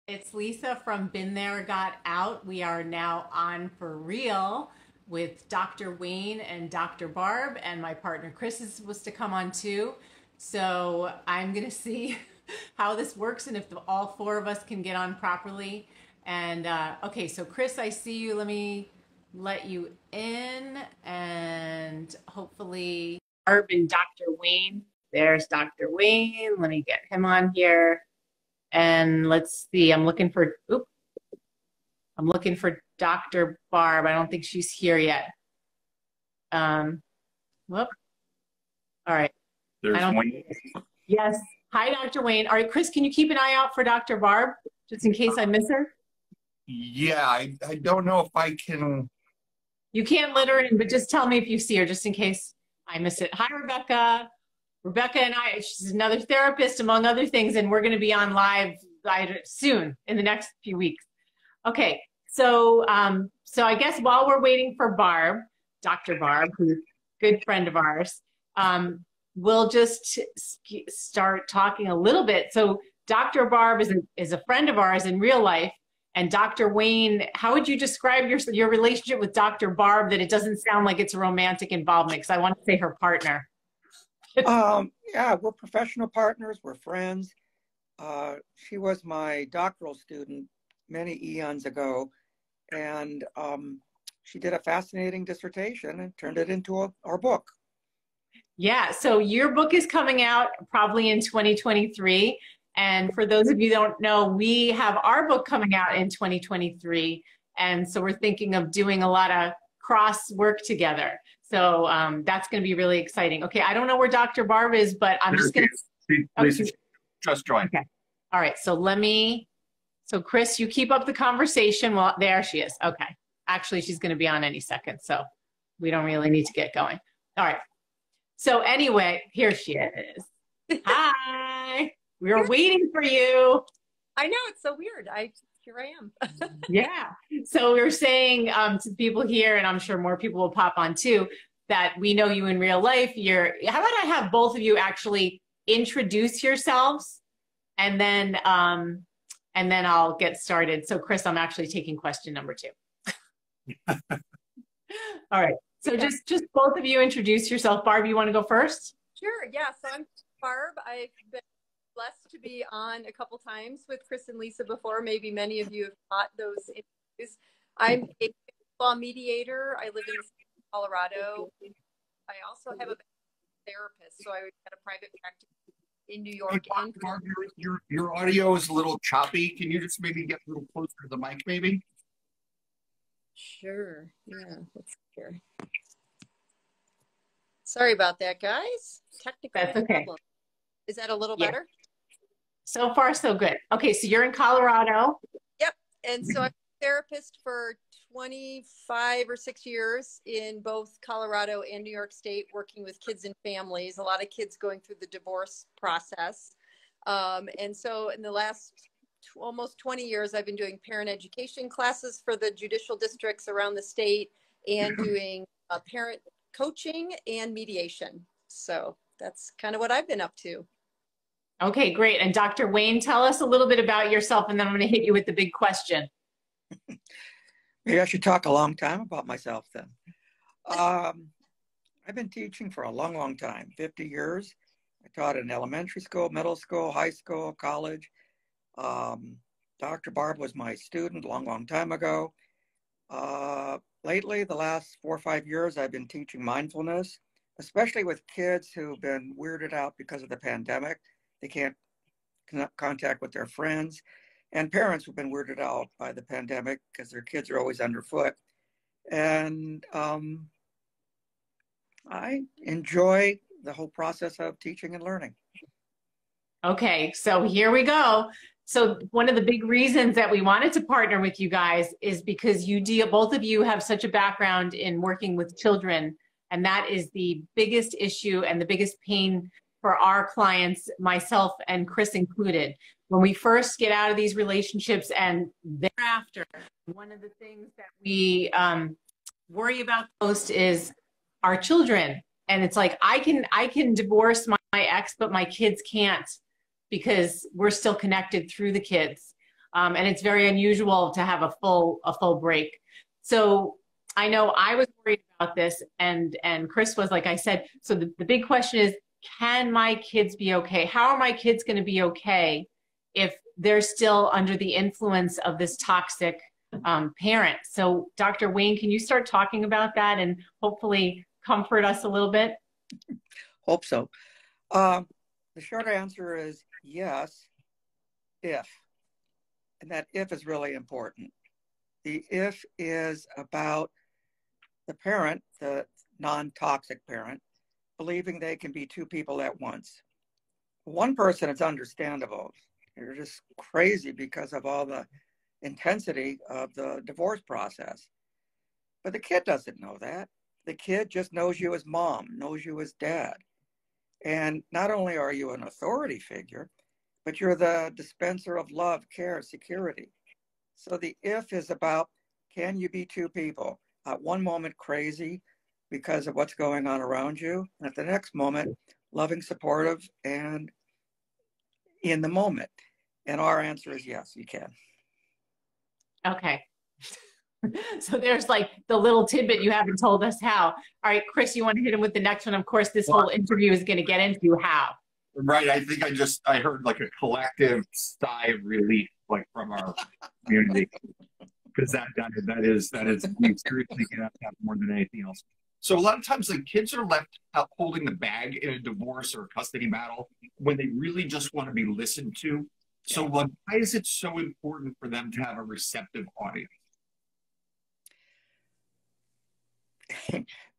It's Lisa from Been There, Got Out. We are now on for real with Dr. Wayne and Dr. Barb, and my partner Chris is supposed to come on too. So I'm going to see how this works and if all four of us can get on properly. And okay, so Chris, I see you. Let me let you in, and hopefully Barb and Dr. Wayne. There's Dr. Wayne. Let me get him on here. And let's see, I'm looking for Dr. Barb. I don't think she's here yet. Whoop. All right. There's Wayne. Yes. Hi, Dr. Wayne. All right, Chris, can you keep an eye out for Dr. Barb, just in case I miss her? Yeah, I don't know if I can. You can't let her in, but just tell me if you see her, just in case I miss it. Hi, Rebecca. Rebecca and I, she's another therapist, among other things, and we're going to be on live soon in the next few weeks. Okay, so I guess while we're waiting for Barb, Dr. Barb, who's a good friend of ours, we'll just start talking a little bit. So Dr. Barb is a friend of ours in real life, and Dr. Wayne, how would you describe your relationship with Dr. Barb that it doesn't sound like it's a romantic involvement? Because I want to say her partner. Yeah, we're professional partners. We're friends. She was my doctoral student many eons ago, and she did a fascinating dissertation and turned it into our book. Yeah, so your book is coming out probably in 2023. And for those of you who don't know, we have our book coming out in 2023. And so we're thinking of doing a lot of cross work together. So that's going to be really exciting. Okay, I don't know where Dr. Barb is, but I'm just going to... Lisa just joined. Okay. All right, so Chris, you keep up the conversation. Well, there she is. Okay. Actually, she's going to be on any second, so we don't really need to get going. All right. So anyway, here she is. Hi. We were waiting for you. I know, it's so weird. Here I am. Yeah. So we were saying to the people here, and I'm sure more people will pop on too, that we know you in real life. How about I have both of you actually introduce yourselves, and then I'll get started. So Chris, I'm actually taking question number 2. All right. So just both of you introduce yourself. Barb, you want to go first? Sure. Yeah. So I'm Barb. I've been blessed to be on a couple times with Chris and Lisa before. Maybe many of you have caught those interviews. I'm a law mediator. I live in Colorado. I also have a therapist, so I had a private practice in New York. Hey, Barb, your audio is a little choppy. Can you just maybe get a little closer to the mic, maybe? Sure. Yeah. Let's see here. Sorry about that, guys. Technical That's okay. problem. Is that a little better? So far, so good. Okay, so you're in Colorado. Yep. And so I'm a therapist for 25 or 6 years in both Colorado and New York State, working with kids and families, a lot of kids going through the divorce process. And so in the last almost 20 years, I've been doing parent education classes for the judicial districts around the state and doing parent coaching and mediation. So that's kind of what I've been up to. Okay, great. And Dr. Wayne, tell us a little bit about yourself, and then I'm going to hit you with the big question. Maybe I should talk a long time about myself then. I've been teaching for a long, long time, 50 years. I taught in elementary school, middle school, high school, college. Dr. Barb was my student a long, long time ago. Lately, the last 4 or 5 years, I've been teaching mindfulness, especially with kids who've been weirded out because of the pandemic. They can't contact with their friends, and parents who've been weirded out by the pandemic because their kids are always underfoot. And I enjoy the whole process of teaching and learning. Okay, so here we go. So one of the big reasons that we wanted to partner with you guys is because both of you have such a background in working with children, and that is the biggest issue and the biggest pain for our clients, myself and Chris included. When we first get out of these relationships and thereafter, one of the things that we worry about most is our children. And it's like, I can divorce my ex, but my kids can't, because we're still connected through the kids. And it's very unusual to have a full break. So I know I was worried about this, and Chris was, like I said. So the big question is, can my kids be okay? How are my kids going to be okay if they're still under the influence of this toxic parent? So Dr. Wayne, can you start talking about that and hopefully comfort us a little bit? Hope so. The short answer is yes, if. And that if is really important. The if is about the parent, the non-toxic parent, believing they can be two people at once. One person, it's understandable. You're just crazy because of all the intensity of the divorce process. But the kid doesn't know that. The kid just knows you as mom, knows you as dad. And not only are you an authority figure, but you're the dispenser of love, care, security. So the if is about, can you be two people? At one moment crazy because of what's going on around you, and at the next moment, loving, supportive, and in the moment. And our answer is yes, you can. Okay. So there's like the little tidbit you haven't told us how. All right, Chris, you want to hit him with the next one? Of course, this whole interview is going to get into how. Right. I think I heard like a collective sigh of relief, like from our community, because that is we seriously get at that more than anything else. So a lot of times, like, kids are left out holding the bag in a divorce or a custody battle when they really just want to be listened to. So why is it so important for them to have a receptive audience?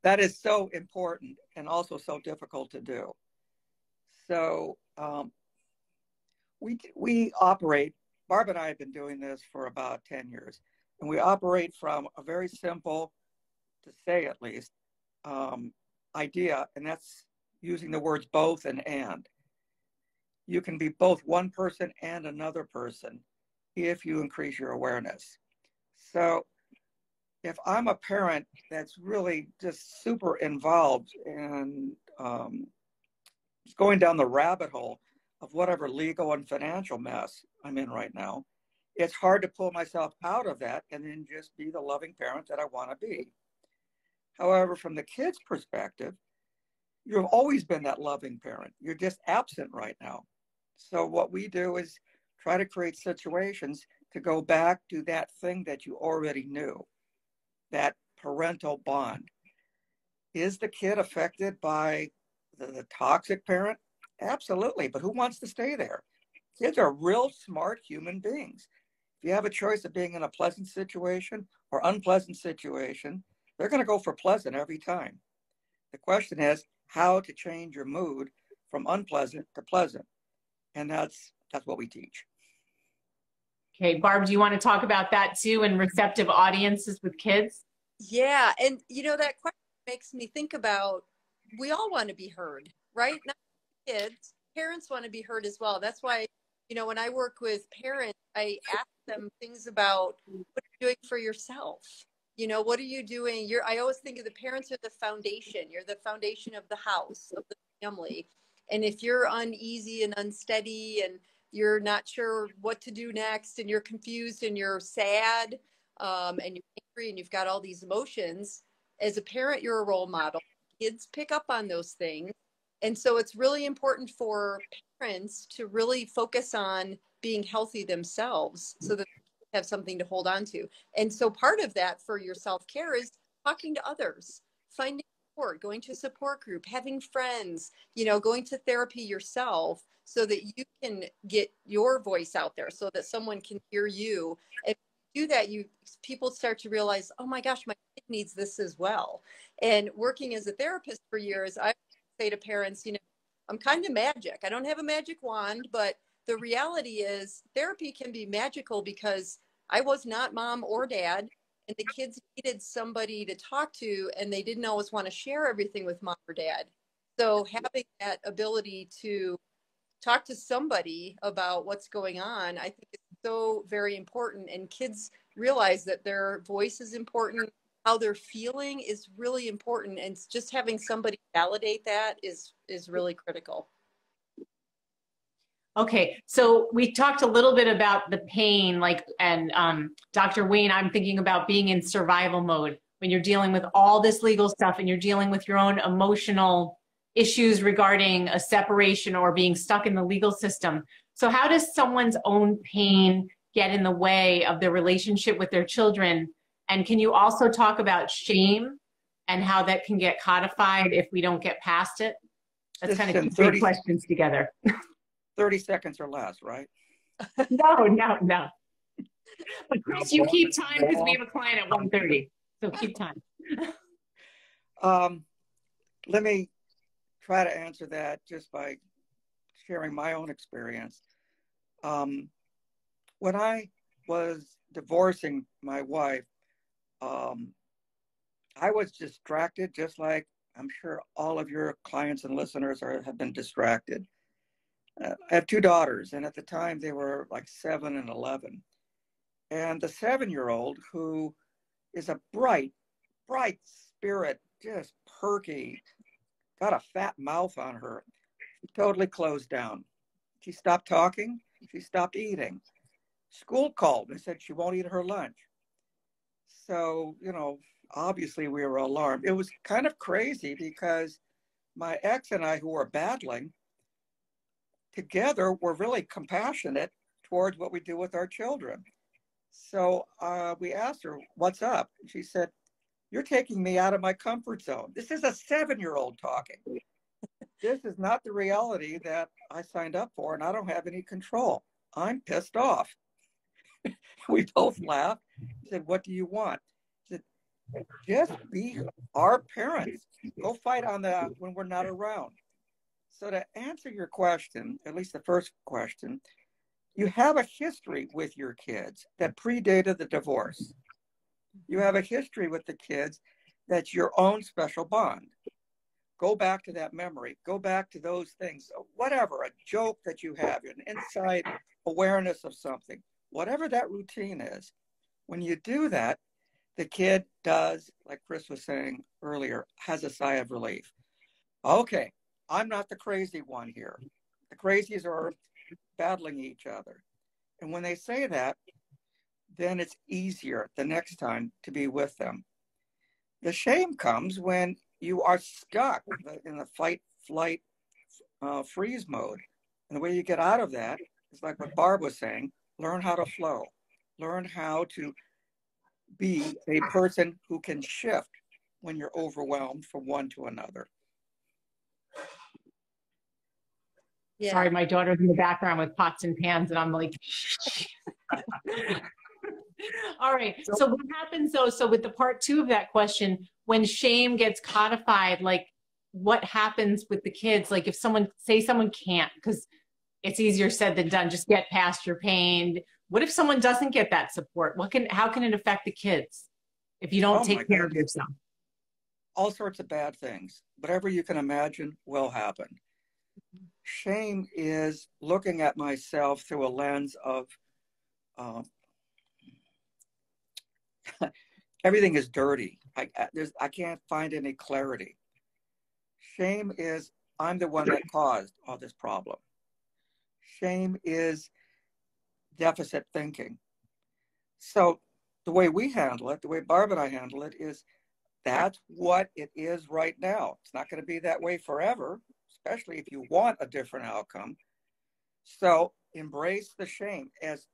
That is so important and also so difficult to do. So we operate, Barb and I have been doing this for about 10 years, and we operate from a very simple, to say at least, idea, and that's using the words both and. You can be both one person and another person if you increase your awareness. So if I'm a parent that's really just super involved and going down the rabbit hole of whatever legal and financial mess I'm in right now, it's hard to pull myself out of that and then just be the loving parent that I want to be. However, from the kid's perspective, you've always been that loving parent. You're just absent right now. So what we do is try to create situations to go back to that thing that you already knew, that parental bond. Is the kid affected by the toxic parent? Absolutely, but who wants to stay there? Kids are real smart human beings. If you have a choice of being in a pleasant situation or unpleasant situation, they're going to go for pleasant every time. The question is how to change your mood from unpleasant to pleasant. And that's what we teach. Okay, Barb, do you want to talk about that too, and receptive audiences with kids? Yeah, and that question makes me think about, we all want to be heard, right? Not kids, parents want to be heard as well. That's why, when I work with parents, I ask them things about, what are you doing for yourself? What are you doing? I always think of the parents are the foundation. You're the foundation of the house, of the family. And if you're uneasy and unsteady and you're not sure what to do next and you're confused and you're sad and you're angry and you've got all these emotions, as a parent, you're a role model. Kids pick up on those things. And so it's really important for parents to really focus on being healthy themselves so that they have something to hold on to. And so part of that for your self-care is talking to others, finding support, going to a support group, having friends, going to therapy yourself so that you can get your voice out there so that someone can hear you. And do that, people start to realize, oh my gosh, my kid needs this as well. And working as a therapist for years, I say to parents, I'm kind of magic. I don't have a magic wand, but the reality is therapy can be magical because I was not mom or dad, and the kids needed somebody to talk to, and they didn't always want to share everything with mom or dad. So having that ability to talk to somebody about what's going on, I think is so very important. And kids realize that their voice is important, how they're feeling is really important. And just having somebody validate that is really critical. Okay, so we talked a little bit about the pain, like, and Dr. Wayne, I'm thinking about being in survival mode when you're dealing with all this legal stuff and you're dealing with your own emotional issues regarding a separation or being stuck in the legal system. So how does someone's own pain get in the way of their relationship with their children? And can you also talk about shame and how that can get codified if we don't get past it? That's kind of three questions together. 30 seconds or less, right? No. But Chris, you keep time because we have a client at 1:30. So keep time. Let me try to answer that just by sharing my own experience. When I was divorcing my wife, I was distracted, just like I'm sure all of your clients and listeners have been distracted. I have two daughters, and at the time they were like 7 and 11. And the 7-year-old, who is a bright spirit, just perky, got a fat mouth on her, she totally closed down. She stopped talking. She stopped eating. School called and said she won't eat her lunch. So, obviously we were alarmed. It was kind of crazy because my ex and I, who were battling, together were really compassionate towards what we do with our children. So we asked her, what's up? And she said, you're taking me out of my comfort zone. This is a 7-year-old talking. This is not the reality that I signed up for, and I don't have any control. I'm pissed off. We both laughed. She said, what do you want? She said, just be our parents. Go fight when we're not around. So to answer your question, at least the first question, you have a history with your kids that predated the divorce. You have a history with the kids that's your own special bond. Go back to that memory. Go back to those things. Whatever, a joke that you have, an inside awareness of something, whatever that routine is. When you do that, the kid does, like Chris was saying earlier, has a sigh of relief. Okay, I'm not the crazy one here. The crazies are battling each other. And when they say that, then it's easier the next time to be with them. The shame comes when you are stuck in the fight, flight, freeze mode. And the way you get out of that is like what Barb was saying, learn how to flow. Learn how to be a person who can shift when you're overwhelmed from one to another. Yeah. Sorry, my daughter's in the background with pots and pans, and I'm like, all right. So what happens though? So with the part 2 of that question, when shame gets codified, like what happens with the kids? Like if someone can't, because it's easier said than done, just get past your pain. What if someone doesn't get that support? How can it affect the kids if you don't take care of yourself? All sorts of bad things. Whatever you can imagine will happen. Shame is looking at myself through a lens of everything is dirty. I can't find any clarity. Shame is I'm the one that caused all this problem. Shame is deficit thinking. So the way we handle it, the way Barb and I handle it is that's what it is right now. It's not going to be that way forever, especially if you want a different outcome. So embrace the shame. As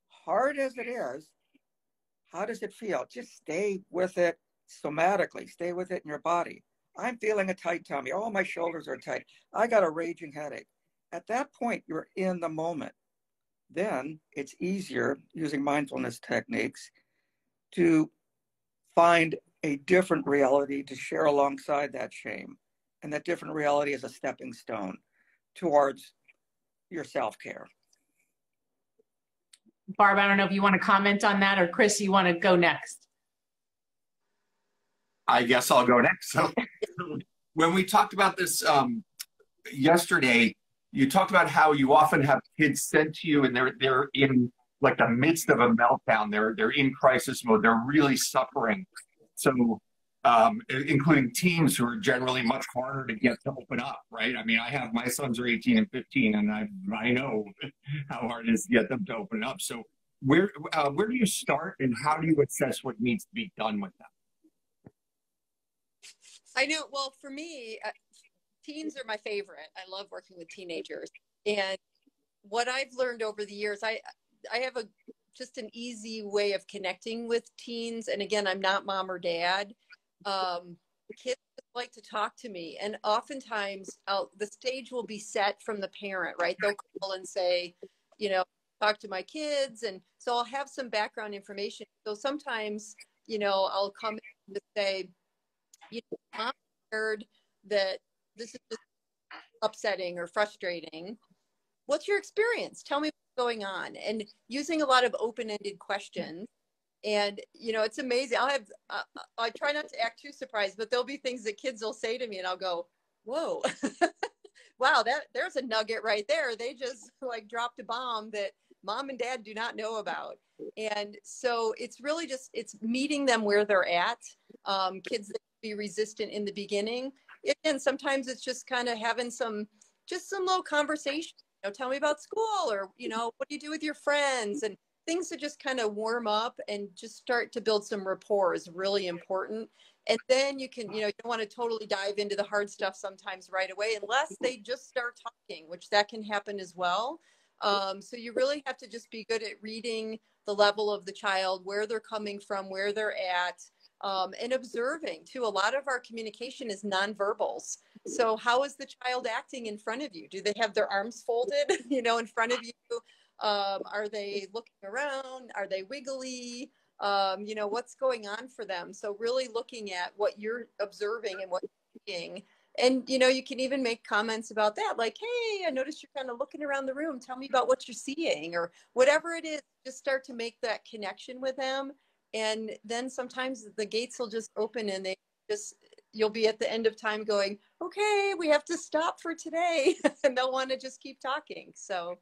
hard as it is, how does it feel? Just stay with it somatically. Stay with it in your body. I'm feeling a tight tummy. Oh, my shoulders are tight. I got a raging headache. At that point, you're in the moment. Then it's easier using mindfulness techniques to find a different reality to share alongside that shame. And that different reality is a stepping stone towards your self-care. Barb, I don't know if you want to comment on that, or Chris, you want to go next? I guess I'll go next. So when we talked about this yesterday, you talked about how you often have kids sent to you and they're in like the midst of a meltdown. They're in crisis mode. They're really suffering. So including teens who are generally much harder to get to open up, right? I mean, I have my sons are 18 and 15, and I know how hard it is to get them to open up. So where do you start, and how do you assess what needs to be done with them? I know. Well, for me, teens are my favorite. I love working with teenagers, and what I've learned over the years, I have just an easy way of connecting with teens. And again, I'm not mom or dad. Kids like to talk to me, and oftentimes the stage will be set from the parent, right? They'll call and say, you know, talk to my kids, and so I'll have some background information. So sometimes, you know, I'll come in to say, you know, I'm scared that this is just upsetting or frustrating. What's your experience? Tell me what's going on. And using a lot of open-ended questions. And, you know, it's amazing. I try not to act too surprised, but there'll be things that kids will say to me and I'll go, whoa, wow, there's a nugget right there. They just like dropped a bomb that mom and dad do not know about. And so it's really just, it's meeting them where they're at. Kids that be resistant in the beginning. And sometimes it's just kind of having some little conversation. You know, tell me about school, or, you know, what do you do with your friends, and things to just kind of warm up and just start to build some rapport is really important. And then you can, you know, you don't want to totally dive into the hard stuff sometimes right away, unless they just start talking, which that can happen as well. So you really have to just be good at reading the level of the child, where they're coming from, where they're at, and observing too. A lot of our communication is nonverbals. So how is the child acting in front of you? Do they have their arms folded, you know, in front of you? Are they looking around? Are they wiggly? You know, what's going on for them? So really looking at what you're observing and what you're seeing. And, you know, you can even make comments about that, like, hey, I noticed you're kind of looking around the room. Tell me about what you're seeing, or whatever it is. Just start to make that connection with them. And then sometimes the gates will just open, and you'll be at the end of time going, okay, we have to stop for today. And they'll want to just keep talking. So.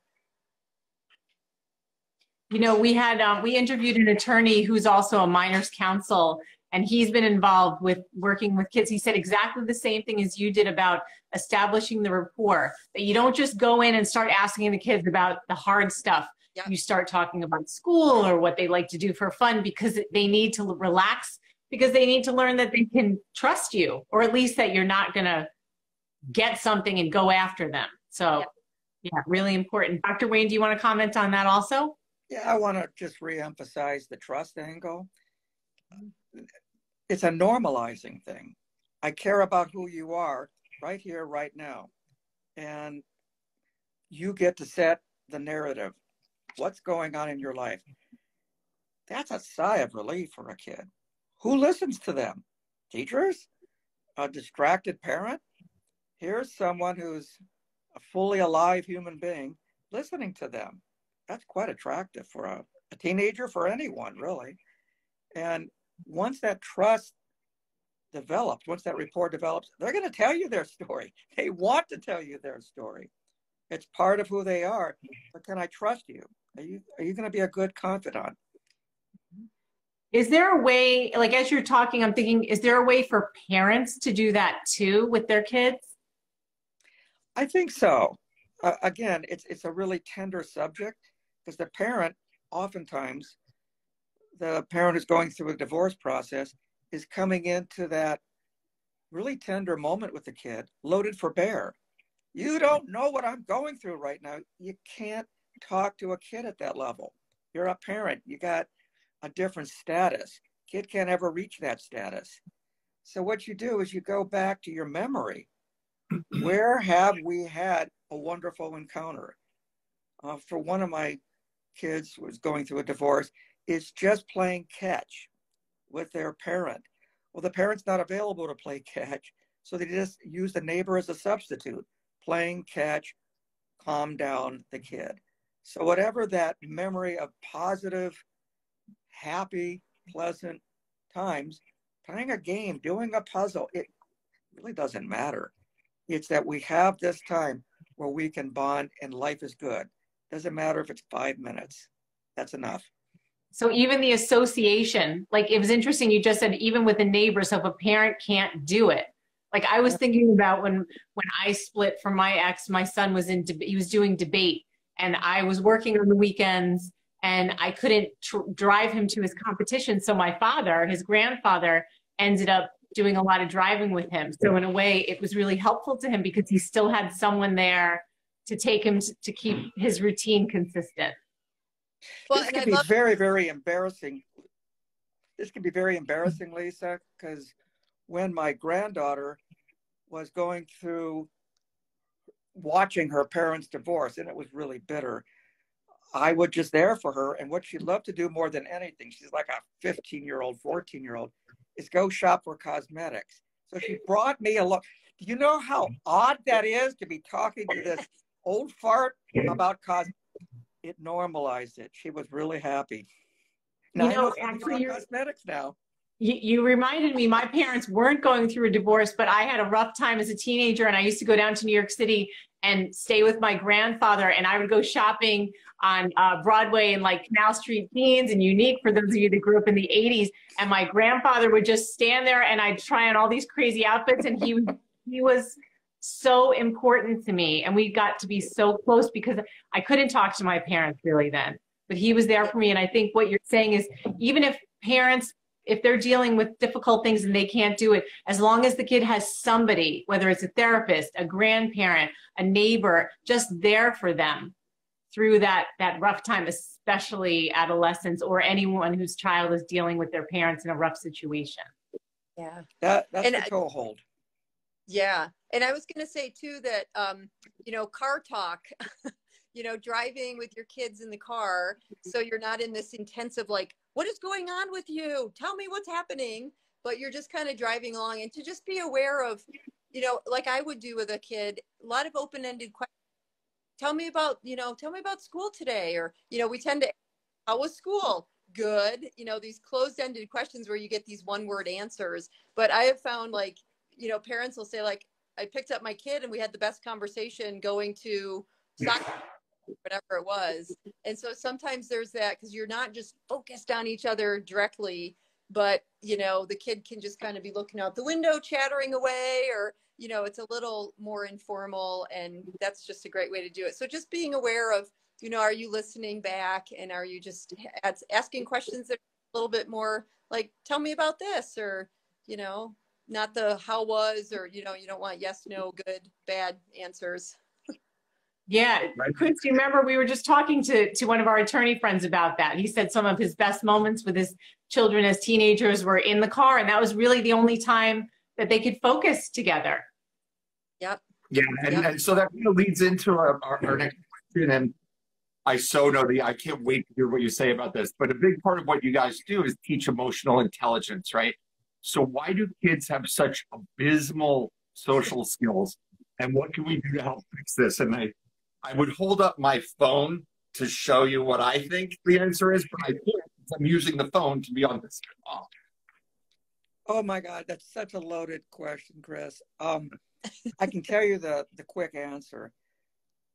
You know, we interviewed an attorney who's also a minors counsel, and he's been involved with working with kids. He said exactly the same thing as you did about establishing the rapport, that you don't just go in and start asking the kids about the hard stuff. Yeah. You start talking about school or what they like to do for fun, because they need to relax, because they need to learn that they can trust you, or at least that you're not going to get something and go after them. So yeah, really important. Dr. Wayne, do you want to comment on that also? Yeah, I want to just reemphasize the trust angle. It's a normalizing thing. I care about who you are right here, right now. And you get to set the narrative. What's going on in your life? That's a sigh of relief for a kid. Who listens to them? Teachers? A distracted parent? Here's someone who's a fully alive human being listening to them. That's quite attractive for a teenager, for anyone, really. And once that trust develops, once that rapport develops, they're going to tell you their story. They want to tell you their story. It's part of who they are. But can I trust you? Are you going to be a good confidant? Is there a way, like as you're talking, I'm thinking, is there a way for parents to do that too with their kids? I think so. Again, it's a really tender subject, because the parent, oftentimes, the parent who's going through a divorce process is coming into that really tender moment with the kid, loaded for bear. You don't know what I'm going through right now. You can't talk to a kid at that level. You're a parent. You got a different status. Kid can't ever reach that status. So what you do is you go back to your memory. Where have we had a wonderful encounter? For one of my kids who was going through a divorce, it's just playing catch with their parent. Well, the parent's not available to play catch, so they just use the neighbor as a substitute. Playing catch, calm down the kid. So whatever that memory of positive, happy, pleasant times, playing a game, doing a puzzle, it really doesn't matter. It's that we have this time where we can bond and life is good. Doesn't matter if it's 5 minutes. That's enough. So even the association, like it was interesting, you just said even with a neighbor, so if a parent can't do it. Like I was thinking about when I split from my ex, my son was he was doing debate and I was working on the weekends and I couldn't drive him to his competition. So my father, his grandfather, ended up doing a lot of driving with him. So in a way, it was really helpful to him because he still had someone there to take him to keep his routine consistent. Well, this can be very, very embarrassing. This can be very embarrassing, Lisa, because when my granddaughter was going through watching her parents divorce, and it was really bitter, I was just there for her. And what she loved to do more than anything, she's like a 15-year-old, 14-year-old, is go shop for cosmetics. So she brought me along. Do you know how odd that is to be talking to this old fart about cosmetics? It normalized it. She was really happy. Now, I know actually cosmetics now. You reminded me, my parents weren't going through a divorce, but I had a rough time as a teenager and I used to go down to New York City and stay with my grandfather and I would go shopping on Broadway and like Canal Street Jeans and Unique for those of you that grew up in the 80s. And my grandfather would just stand there and I'd try on all these crazy outfits and he was so important to me. And we got to be so close because I couldn't talk to my parents really then, but he was there for me. And I think what you're saying is even if parents, if they're dealing with difficult things and they can't do it, as long as the kid has somebody, whether it's a therapist, a grandparent, a neighbor, just there for them through that rough time, especially adolescents or anyone whose child is dealing with their parents in a rough situation. Yeah. That's the toehold. Yeah. And I was going to say too that, car talk, driving with your kids in the car. So you're not in this intensive, like, what is going on with you? Tell me what's happening. But you're just kind of driving along and to just be aware of, like I would do with a kid, a lot of open-ended questions. Tell me about school today. Or, we tend to, how was school? Good. These closed-ended questions where you get these one-word answers. But I have found like, parents will say like, I picked up my kid and we had the best conversation going to soccer, whatever it was. And so sometimes there's that because you're not just focused on each other directly, but, the kid can just kind of be looking out the window, chattering away, or, it's a little more informal and that's just a great way to do it. So just being aware of, are you listening back and are you just asking questions that are a little bit more like, tell me about this or, not the how was, or, you don't want yes, no, good, bad answers. Yeah. Chris, do you remember we were just talking to one of our attorney friends about that? He said some of his best moments with his children as teenagers were in the car. And that was really the only time that they could focus together. Yep. Yeah. And so that leads into our next question. And I can't wait to hear what you say about this. But a big part of what you guys do is teach emotional intelligence, right? So why do kids have such abysmal social skills? And what can we do to help fix this? And I would hold up my phone to show you what I think the answer is, but I can't because I'm using the phone to be on this call. Oh my God, that's such a loaded question, Chris. I can tell you the quick answer.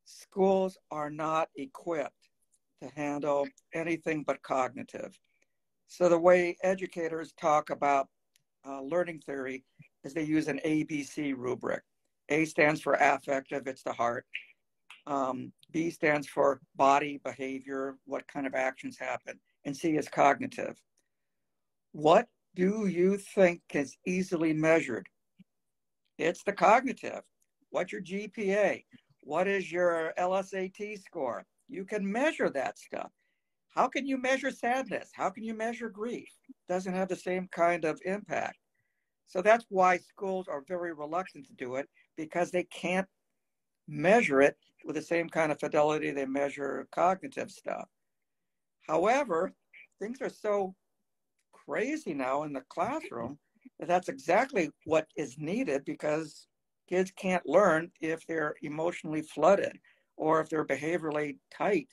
Schools are not equipped to handle anything but cognitive. So the way educators talk about learning theory is they use an ABC rubric. A stands for affective, it's the heart. B stands for body, behavior, what kind of actions happen. And C is cognitive. What do you think is easily measured? It's the cognitive. What's your GPA? What is your LSAT score? You can measure that stuff. How can you measure sadness? How can you measure grief? It doesn't have the same kind of impact. So that's why schools are very reluctant to do it, because they can't measure it with the same kind of fidelity they measure cognitive stuff. However, things are so crazy now in the classroom that that's exactly what is needed, because kids can't learn if they're emotionally flooded or if they're behaviorally tight.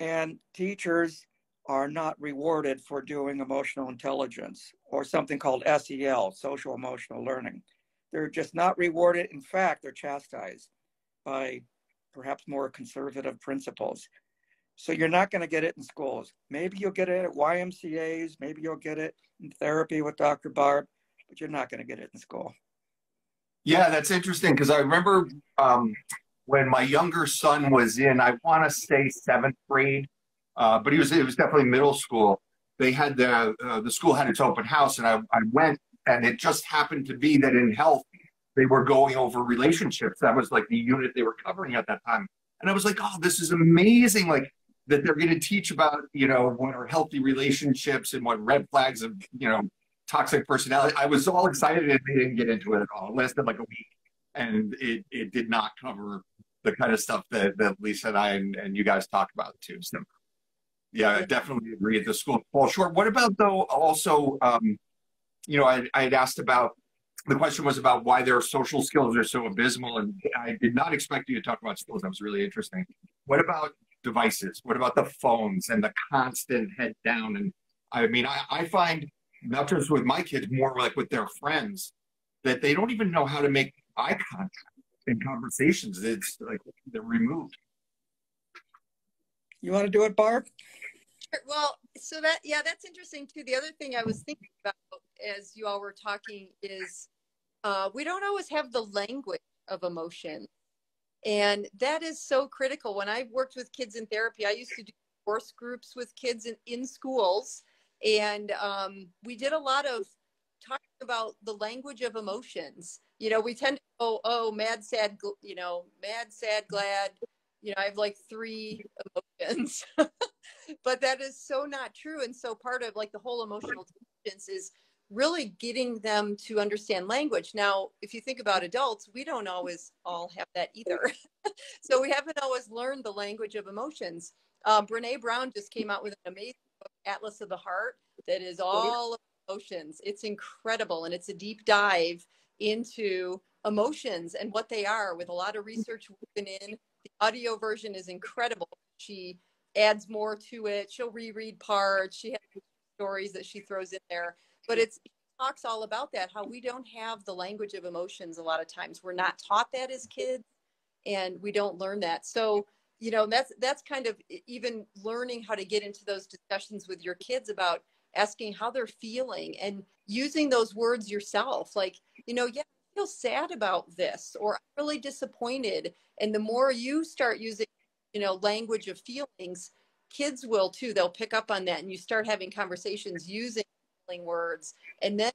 And teachers are not rewarded for doing emotional intelligence or something called SEL, social emotional learning. They're just not rewarded. In fact, they're chastised by perhaps more conservative principles. So you're not going to get it in schools. Maybe you'll get it at YMCAs. Maybe you'll get it in therapy with Dr. Barb, but you're not going to get it in school. Yeah, that's interesting because I remember when my younger son was in, I want to say seventh grade, but it was definitely middle school. They had the school had its open house, and I went, and it just happened to be that in health they were going over relationships. That was like the unit they were covering at that time, and I was like, oh, this is amazing! Like that they're going to teach about what are healthy relationships and what red flags of toxic personality. I was all excited, and they didn't get into it at all. It lasted like a week, and it did not cover the kind of stuff that Lisa and I and you guys talk about too. So yeah, I definitely agree. The school fall short. What about though? Also, I had asked about, the question was about why their social skills are so abysmal, and I did not expect you to talk about schools. That was really interesting. What about devices? What about the phones and the constant head down? And I mean, I find, not just with my kids, more like with their friends, that they don't even know how to make eye contact in conversations. It's like they're removed. You want to do it, Barb? Sure. Well, so that's interesting too. The other thing I was thinking about as you all were talking is we don't always have the language of emotion. And that is so critical. When I worked with kids in therapy, I used to do course groups with kids in schools. And we did a lot of talking about the language of emotions. We tend to go, oh, mad, sad, mad, sad, glad. I have like 3 emotions. But that is so not true. And so part of like the whole emotional intelligence is really getting them to understand language. Now, if you think about adults, we don't always all have that either. So we haven't always learned the language of emotions. Brene Brown just came out with an amazing book, Atlas of the Heart, that is all of emotions. It's incredible. And it's a deep dive into emotions and what they are, with a lot of research woven in. The audio version is incredible. She adds more to it. She'll reread parts. She has stories that she throws in there. But it talks all about that, how we don't have the language of emotions a lot of times. We're not taught that as kids, and we don't learn that. So, that's kind of even learning how to get into those discussions with your kids about asking how they're feeling and using those words yourself. Like, yeah, I feel sad about this, or I'm really disappointed. And the more you start using, language of feelings, kids will too. They'll pick up on that, and you start having conversations using words, and then it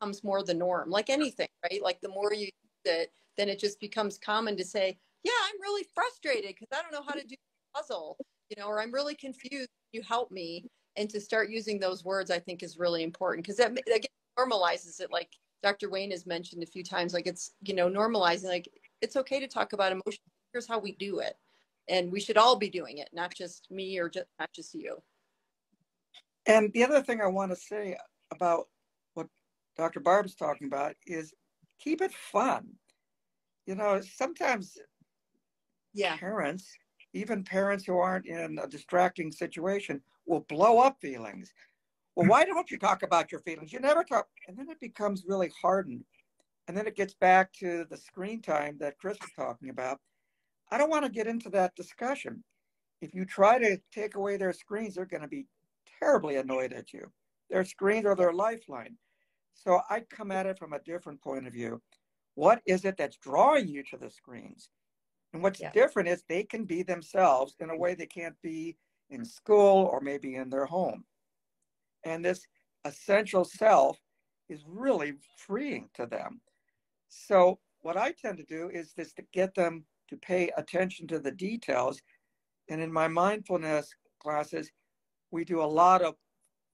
becomes more the norm, like anything, right? Like the more you use it, then it just becomes common to say, yeah, I'm really frustrated because I don't know how to do the puzzle, or I'm really confused, you help me. And to start using those words, I think, is really important, because that again normalizes it, like Dr. Wayne has mentioned a few times. Like it's normalizing, like it's okay to talk about emotions. Here's how we do it, and we should all be doing it, not just me, or not just you. And the other thing I want to say about what Dr. Barb is talking about is keep it fun. Sometimes parents, even parents who aren't in a distracting situation, will blow up feelings. Well, why don't you talk about your feelings? You never talk. And then it becomes really hardened. And then it gets back to the screen time that Chris was talking about. I don't want to get into that discussion. If you try to take away their screens, they're going to be terribly annoyed at you. Their screens are their lifeline. So I come at it from a different point of view. What is it that's drawing you to the screens? And what's different is they can be themselves in a way they can't be in school or maybe in their home. And this essential self is really freeing to them. So what I tend to do is this, to get them to pay attention to the details. And in my mindfulness classes, we do a lot of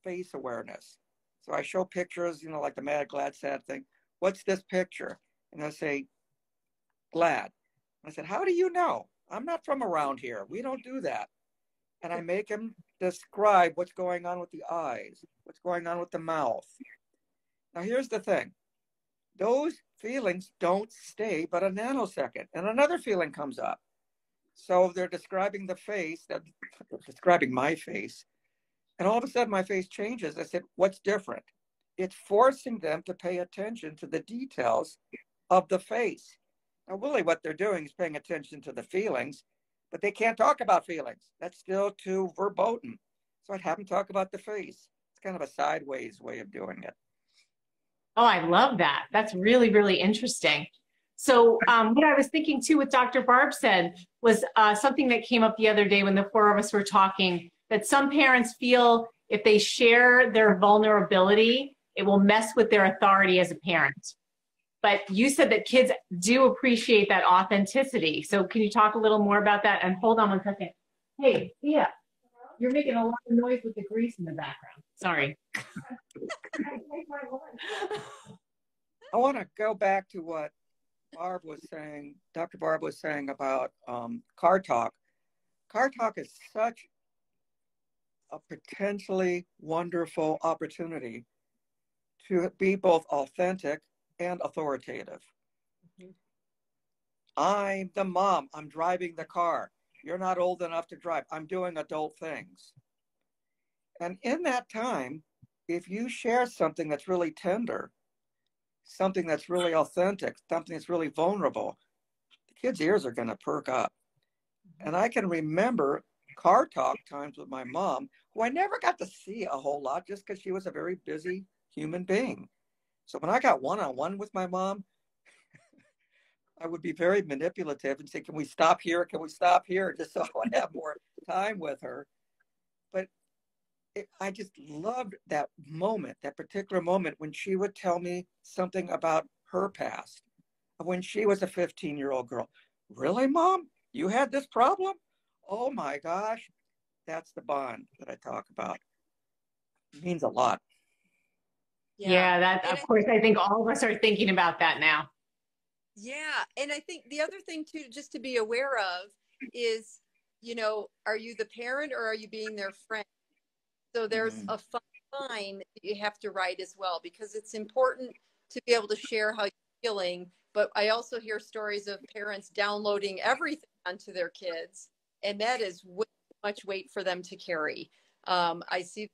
face awareness. So I show pictures, like the mad, glad, sad thing. What's this picture? And I say, glad. And I said, how do you know? I'm not from around here. We don't do that. And I make them describe what's going on with the eyes, what's going on with the mouth. Now, here's the thing. Those feelings don't stay but a nanosecond, and another feeling comes up. So they're describing the face, describing my face, and all of a sudden my face changes. I said, what's different? It's forcing them to pay attention to the details of the face. Now, really what they're doing is paying attention to the feelings, but they can't talk about feelings. That's still too verboten. So I'd have them talk about the face. It's kind of a sideways way of doing it. Oh, I love that. That's really, really interesting. So what I was thinking too, what Dr. Barb said was something that came up the other day when the four of us were talking, that some parents feel if they share their vulnerability, it will mess with their authority as a parent. But you said that kids do appreciate that authenticity. So can you talk a little more about that? And hold on one second. Hey, Thea, you're making a lot of noise with the grease in the background. Sorry. I want to go back to what Barb was saying, Dr. Barb was saying about car talk. Car talk is such a potentially wonderful opportunity to be both authentic and authoritative. Mm-hmm. I'm the mom. I'm driving the car. You're not old enough to drive. I'm doing adult things. And in that time, if you share something that's really tender, something that's really authentic, something that's really vulnerable, the kids' ears are going to perk up. And I can remember car talk times with my mom, who I never got to see a whole lot just because she was a very busy human being. So when I got one-on-one with my mom, I would be very manipulative and say, can we stop here? Can we stop here? Just so I would have more time with her. But I just loved that moment, that particular moment when she would tell me something about her past, when she was a 15-year-old girl. Really, Mom? You had this problem? Oh my gosh. That's the bond that I talk about. It means a lot. Yeah, that of course, I think all of us are thinking about that now. Yeah. And I think the other thing too, just to be aware of is, you know, are you the parent or are you being their friend? So there's a fine line that you have to write as well, because it's important to be able to share how you're feeling. But I also hear stories of parents downloading everything onto their kids, and that is way too much weight for them to carry. I see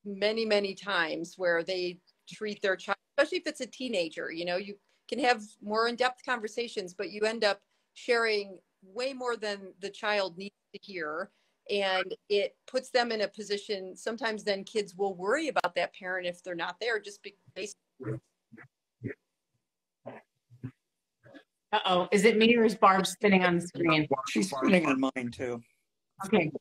many, many times where they treat their child, especially if it's a teenager, you know, you can have more in-depth conversations, but you end up sharing way more than the child needs to hear. And it puts them in a position, sometimes then kids will worry about that parent if they're not there, just because. Uh-oh, is it me or is Barb spinning on the screen? She's spinning on mine too. Okay.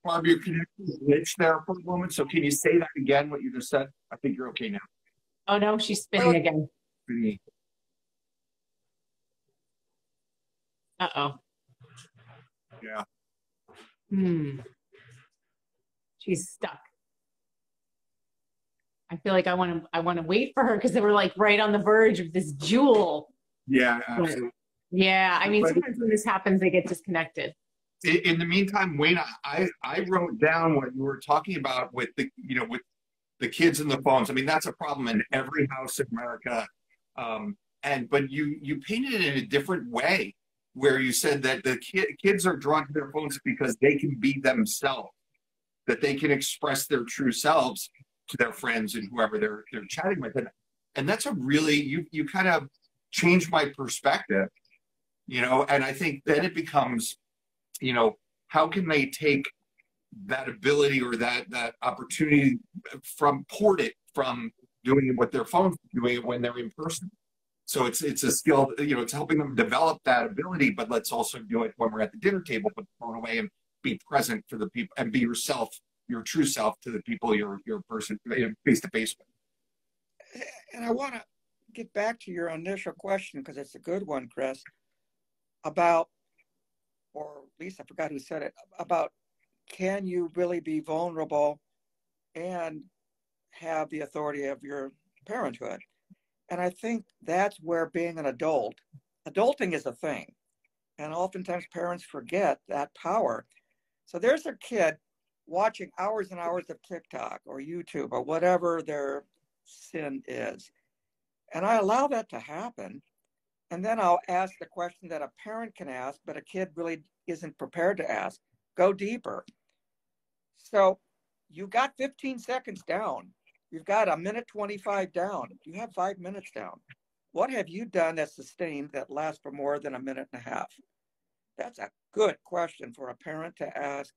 Barb, your connection glitched there for a moment. So can you say that again, what you just said? I think you're okay now. Oh no, she's spinning again. Uh-oh. Yeah. She's stuck. I feel like I want to wait for her because they were like right on the verge of this jewel. Yeah, absolutely. Yeah, I mean, sometimes when this happens, they get disconnected. In the meantime, Wayne, I wrote down what you were talking about with the, you know, with the kids and the phones. I mean, that's a problem in every house in America. But you painted it in a different way, where you said that the kids are drawn to their phones because they can be themselves, that they can express their true selves to their friends and whoever they're chatting with. And that's a really, you kind of changed my perspective, you know, and I think then it becomes, you know, how can they take that ability or that opportunity port it from doing it with their phone, doing it when they're in person. So it's a skill, you know, it's helping them develop that ability, but let's also do it when we're at the dinner table, put the phone away and be present for the people and be yourself, your true self to the people you're person face to face with. And I want to get back to your initial question, because it's a good one, Chris, about, or at least I forgot who said it, about can you really be vulnerable and have the authority of your parenthood? And I think that's where being an adulting is a thing. And oftentimes parents forget that power. So there's a kid watching hours and hours of TikTok or YouTube or whatever their sin is. And I allow that to happen. And then I'll ask the question that a parent can ask, but a kid really isn't prepared to ask. Go deeper. So you've got 15 seconds down. You've got a minute 25 down. You have 5 minutes down. What have you done that's sustained that lasts for more than a minute and a half? That's a good question for a parent to ask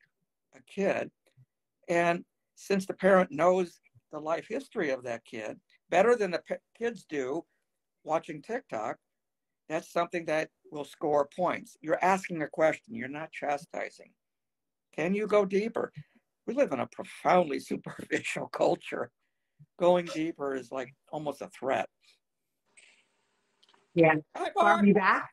a kid. And since the parent knows the life history of that kid better than the kids do watching TikTok, that's something that will score points. You're asking a question, you're not chastising. Can you go deeper? We live in a profoundly superficial culture. Going deeper is like almost a threat. Yeah. Hi, Barb, Barb. you back?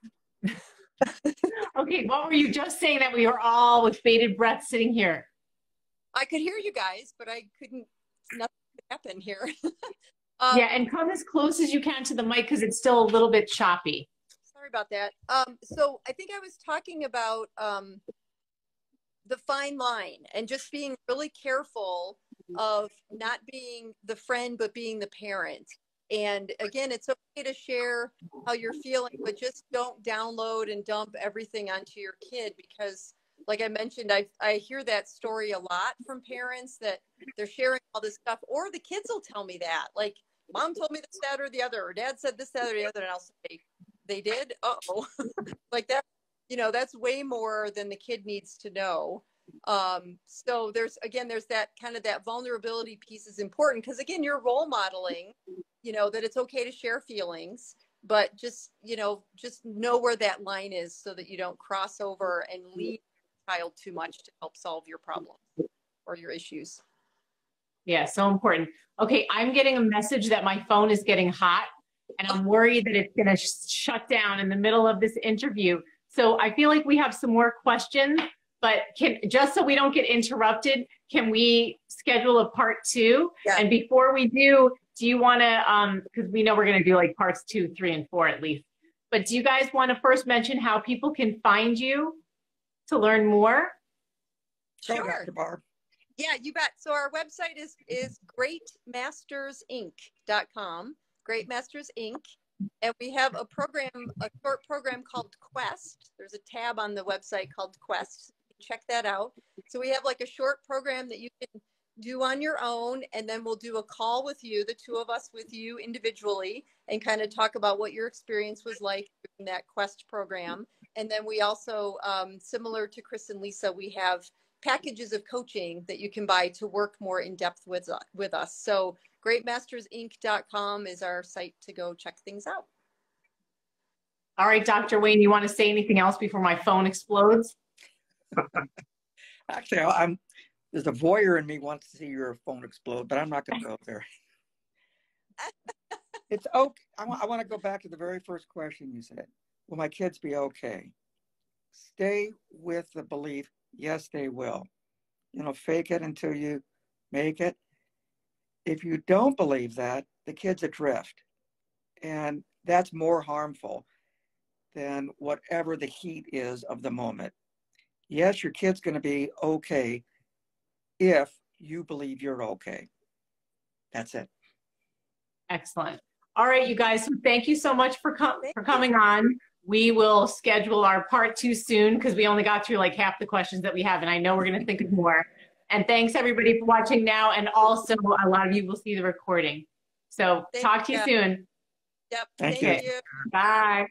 Okay, what were you just saying that we were all with bated breath sitting here? I could hear you guys, but I couldn't, nothing could happen here. Yeah, and come as close as you can to the mic because it's still a little bit choppy. Sorry about that. So I think I was talking about the fine line and just being really careful of not being the friend, but being the parent. And again, it's okay to share how you're feeling, but just don't download and dump everything onto your kid because, like I mentioned, I hear that story a lot from parents that they're sharing all this stuff, or the kids will tell me that, like, mom told me this, that, or the other, or dad said this, that, or the other, and I'll say, they did? Uh-oh. Like that, that's way more than the kid needs to know. So there's that kind of that vulnerability piece is important because, again, you're role modeling, that it's okay to share feelings, but just know where that line is so that you don't cross over and lead your child too much to help solve your problems or your issues. Yeah, so important. Okay, I'm getting a message that my phone is getting hot and I'm worried that it's going to shut down in the middle of this interview. So I feel like we have some more questions, but just so we don't get interrupted, can we schedule a part 2? Yeah. And before we do you want to, because we know we're going to do like parts 2, 3, and 4 at least, but do you guys want to first mention how people can find you to learn more? Sure. Sure. Dr. Barb. Yeah, you bet. So our website is greatmastersinc.com, Great Masters Inc. And we have a short program called Quest. There's a tab on the website called Quest. Check that out. So we have like a short program that you can do on your own, and then we'll do a call with you, the two of us with you individually, and kind of talk about what your experience was like in that Quest program. And then we also, similar to Chris and Lisa, we have packages of coaching that you can buy to work more in depth with us. So greatmastersinc.com is our site to go check things out. All right, Dr. Wayne, you want to say anything else before my phone explodes? Actually, there's a voyeur in me wants to see your phone explode, but I'm not going to go there. It's okay. I want to go back to the very first question you said. Will my kids be okay? Stay with the belief, yes, they will. Fake it until you make it. If you don't believe that, the kid's adrift. And that's more harmful than whatever the heat is of the moment. Yes, your kid's going to be okay if you believe you're okay. That's it. Excellent. All right, you guys, thank you so much for coming on. We will schedule our part 2 soon because we only got through like half the questions that we have, and I know we're going to think of more. And thanks everybody for watching now, and also a lot of you will see the recording. So talk to you soon. Yep. Thank Thank you. you. Bye.